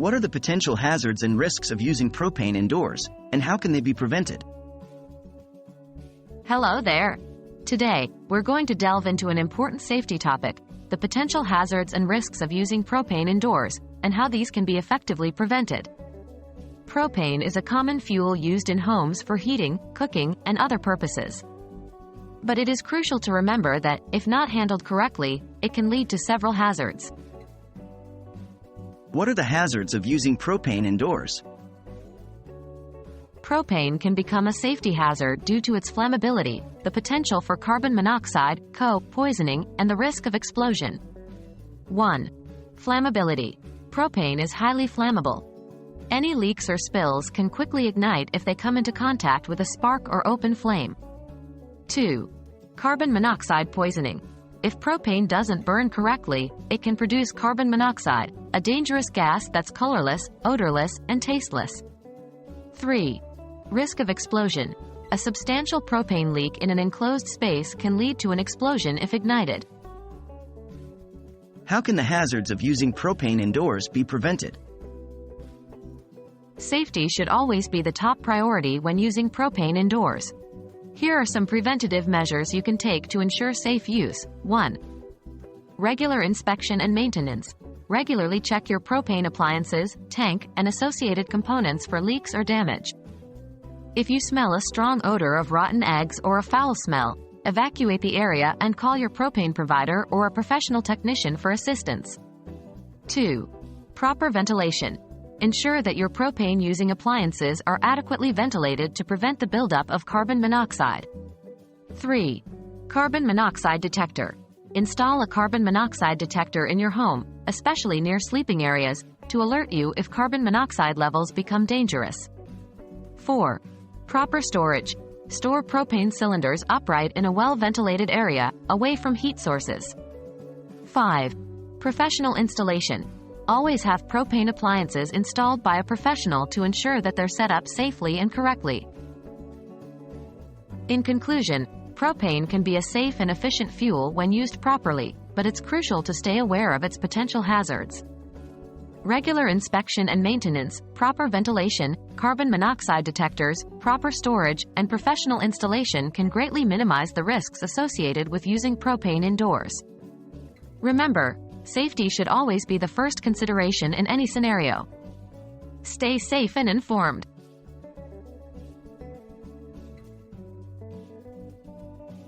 What are the potential hazards and risks of using propane indoors, and how can they be prevented? Hello there. Today, we're going to delve into an important safety topic, the potential hazards and risks of using propane indoors, and how these can be effectively prevented. Propane is a common fuel used in homes for heating, cooking, and other purposes. But it is crucial to remember that, if not handled correctly, it can lead to several hazards. What are the hazards of using propane indoors? Propane can become a safety hazard due to its flammability, the potential for carbon monoxide, poisoning, and the risk of explosion. 1. Flammability. Propane is highly flammable. Any leaks or spills can quickly ignite if they come into contact with a spark or open flame. 2. Carbon monoxide poisoning. If propane doesn't burn correctly, it can produce carbon monoxide, a dangerous gas that's colorless, odorless, and tasteless. 3. Risk of explosion. A substantial propane leak in an enclosed space can lead to an explosion if ignited. How can the hazards of using propane indoors be prevented? Safety should always be the top priority when using propane indoors. Here are some preventative measures you can take to ensure safe use. 1. Regular inspection and maintenance. Regularly check your propane appliances, tank, and associated components for leaks or damage. If you smell a strong odor of rotten eggs or a foul smell, evacuate the area and call your propane provider or a professional technician for assistance. 2. Proper ventilation. Ensure that your propane-using appliances are adequately ventilated to prevent the buildup of carbon monoxide. 3. Carbon monoxide detector. Install a carbon monoxide detector in your home, especially near sleeping areas, to alert you if carbon monoxide levels become dangerous. 4. Proper storage. Store propane cylinders upright in a well-ventilated area, away from heat sources. 5. Professional installation. Always have propane appliances installed by a professional to ensure that they're set up safely and correctly. In conclusion, propane can be a safe and efficient fuel when used properly, but it's crucial to stay aware of its potential hazards. Regular inspection and maintenance, proper ventilation, carbon monoxide detectors, proper storage, and professional installation can greatly minimize the risks associated with using propane indoors. Remember, safety should always be the first consideration in any scenario. Stay safe and informed.